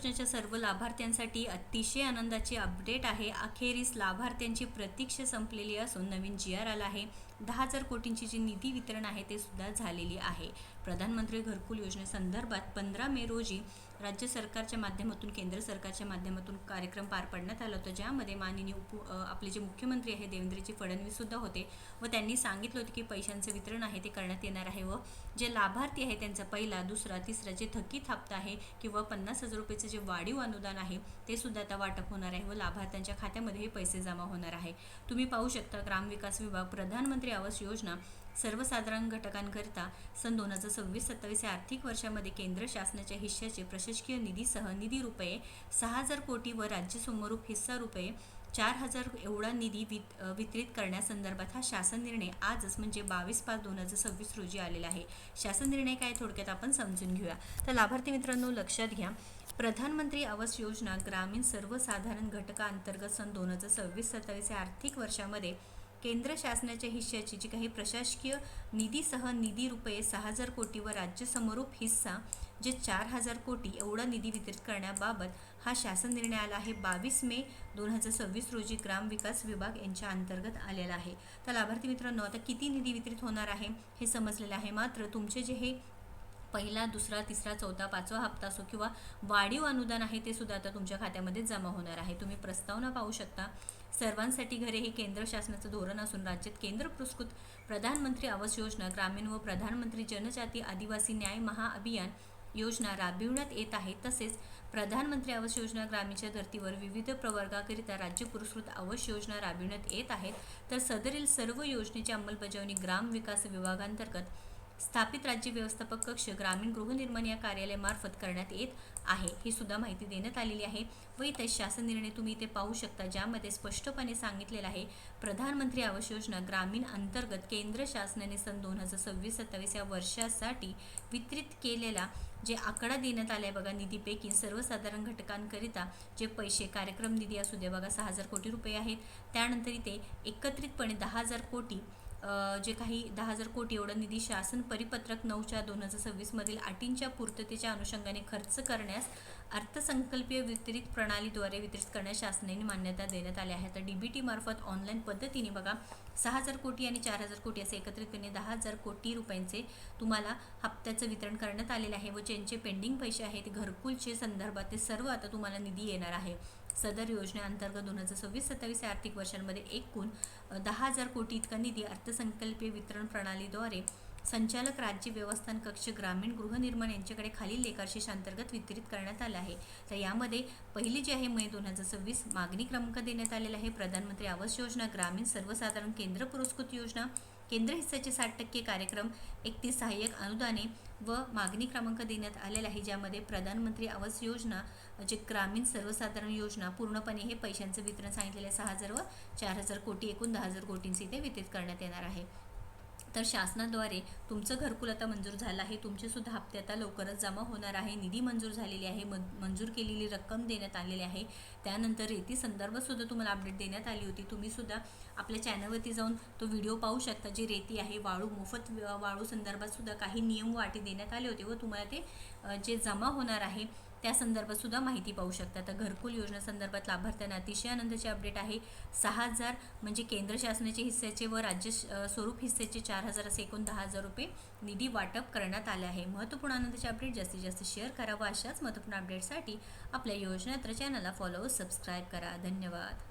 योजनेच्या सर्व लाभार्थ्यांसाठी अतिशय आनंदाची अपडेट आहे। अखेरीस लाभार्थ्यांची प्रतीक्षा संपलेली असून नवीन GR आला आहे। 10,000 कोटींची जी निधी वितरण आहे ते सुद्धा झालेली आहे। प्रधानमंत्री घरकुल योजनेसंदर्भात 15 मे रोजी राज्य सरकारच्या माध्यमातून केंद्र सरकारच्या माध्यमातून कार्यक्रम पार पाडण्यात आला होता, ज्यामध्ये माननीय आपले जे मुख्यमंत्री आहे देवेंद्रजी फडणवीस सुद्धा होते व त्यांनी सांगितलं होतं की पैशांचं वितरण आहे ते करण्यात येणार आहे व जे लाभार्थी आहे त्यांचा पहिला, दुसरा, तिसरा जे थकीत हप्ता आहे किंवा 50,000 रुपयाचं जे वाढीव अनुदान आहे ते सुद्धा आता वाटप होणार आहे व लाभार्थ्यांच्या खात्यामध्ये हे पैसे जमा होणार आहे। तुम्ही पाहू शकता ग्रामविकास विभाग प्रधानमंत्री आवास योजना सर्वसाधारण घटकांकरिता सन 2026-27 या आर्थिक वर्षामध्ये केंद्र शासनाच्या हिश्श्याचे प्रशासकीय निधीसह निधी रुपये 6,000 कोटी व राज्य समरूप हिस्सा रुपये 4,000 एवढा निधी वितरित करण्यासंदर्भात हा शासन निर्णय आजच म्हणजे 22/5/2026 रोजी आलेला आहे। शासन निर्णय काय थोडक्यात आपण समजून घेऊया। तर लाभार्थी मित्रांनो लक्षात घ्या, प्रधानमंत्री आवास योजना ग्रामीण सर्वसाधारण घटकांतर्गत सन 2026-27 या आर्थिक वर्षामध्ये केंद्र शासनाच्या हिश्श्याची जी काही प्रशासकीय निधीसह निधी रुपये 6,000 कोटी व राज्य समरूप हिस्सा जे 4,000 कोटी एवढा निधी वितरित करण्याबाबत हा शासन निर्णय आला आहे। 22 मे 2026 रोजी ग्रामविकास विभाग यांच्या अंतर्गत आलेला आहे। तर लाभार्थी मित्रांनो आता किती निधी वितरित होणार आहे हे समजलेलं आहे, मात्र तुमचे जे हे पहिला, दुसरा, तिसरा, चौथा, पाचवा हप्ता असो किंवा वाढीव अनुदान आहे ते सुद्धा आता तुमच्या खात्यामध्ये जमा होणार आहे। तुम्ही प्रस्तावना पाहू शकता। सर्वांसाठी घरे हे केंद्र शासनाचं धोरण असून राज्यात केंद्र पुरस्कृत प्रधानमंत्री आवास योजना ग्रामीण व प्रधानमंत्री जनजाती आदिवासी न्याय महाअभियान योजना राबविण्यात येत आहे। तसेच प्रधानमंत्री आवास योजना ग्रामीणच्या धर्तीवर विविध प्रवर्गाकरिता राज्य पुरस्कृत आवास योजना राबविण्यात येत आहेत। तर सदरील सर्व योजनेची अंमलबजावणी ग्राम विकास विभागांतर्गत स्थापित राज्य व्यवस्थापक कक्ष ग्रामीण गृहनिर्माण या कार्यालयामार्फत करण्यात येत आहे, ही सुद्धा माहिती देण्यात आलेली आहे। व इथे शासन निर्णय तुम्ही इथे पाहू शकता, ज्यामध्ये स्पष्टपणे सांगितलेलं आहे प्रधानमंत्री आवास योजना ग्रामीण अंतर्गत केंद्र शासनाने सन 2026-27 या वर्षासाठी वितरित केलेला जे आकडा देण्यात आला आहे बघा, निधीपैकी सर्वसाधारण घटकांकरिता जे पैसे कार्यक्रम निधी असू दे बघा 6,000 कोटी रुपये आहेत। त्यानंतर इथे एकत्रितपणे 10,000 कोटी जे काही 10,000 कोटी एवढा निधी शासन परिपत्रक 9/2026 मधील अटींच्या पूर्ततेच्या अनुषंगाने खर्च करण्यास अर्थसंकल्पीय वितरित प्रणालीद्वारे वितरित करण्यास शासनाने मान्यता देण्यात आली आहे। तर DBT मार्फत ऑनलाईन पद्धतीने बघा 6,000 कोटी आणि 4,000 कोटी असे एकत्रितपणे 10,000 कोटी रुपयांचे तुम्हाला हप्त्याचं वितरण करण्यात आलेले आहे व ज्यांचे पेंडिंग पैसे आहेत घरकुलचे संदर्भात ते सर्व आता तुम्हाला निधी येणार आहे। सदर योजनेअंतर्गत 2026-27 आर्थिक वर्षांमध्ये एकूण 10,000 कोटी इतका निधी अर्थसंकल्पीय वितरण प्रणालीद्वारे संचालक राज्य व्यवस्थापन कक्ष ग्रामीण गृहनिर्माण यांच्याकडे खालील लेखाशीर्ष अंतर्गत वितरित करण्यात आला आहे। तर यामध्ये पहिली जी आहे मे 2026 मागणी क्रमांक देण्यात आलेला आहे प्रधानमंत्री आवास योजना ग्रामीण सर्वसाधारण केंद्र पुरस्कृत योजना केंद्र हिस्साचे 60% कार्यक्रम 31 सहाय्यक अनुदाने व मागणी क्रमांक देण्यात आलेला आहे, ज्यामध्ये प्रधानमंत्री आवास योजना जे ग्रामीण सर्वसाधारण योजना पूर्णपणे हे पैशांचं वितरण सांगितलेलं आहे 6,000 व 4,000 कोटी एकूण 10,000 कोटींचे इथे वितरित करण्यात येणार आहे। तर शासनाद्वारे तुमचं घरकुल आता मंजूर झालं आहे, तुमचे सुद्धा हप्ते आता लवकरच जमा होणार आहे। निधी मंजूर झालेली आहे, मंजूर केलेली रक्कम देण्यात आलेली आहे। त्यानंतर रेती संदर्भात सुद्धा तुम्हाला अपडेट देण्यात आली होती, तुम्ही सुद्धा आपल्या चॅनलवरती जाऊन तो व्हिडिओ पाहू शकता। जी रेती आहे वाळू मोफत वाळू संदर्भात सुद्धा काही नियम व अटी देण्यात आले होते व तुम्हाला ते जे जमा होणार आहे त्या संदर्भात सुद्धा माहिती पाहू शकता। तर घरकुल योजना संदर्भात लाभार्थ्यांना अतिशय आनंदाची अपडेट आहे। 6,000 म्हणजे केंद्र शासनाचे हिस्सेचे व राज्य स्वरूप हिस्सेचे 4,000 असे एकूण 10,000 रुपये निधी वाटप करण्यात आले आहे। महत्त्वपूर्ण आनंदाचे अपडेट जास्तीत जास्त शेअर करा व अशाच महत्त्वपूर्ण अपडेटसाठी आपल्या योजनात्र चॅनलला फॉलो व सबस्क्राईब करा। धन्यवाद।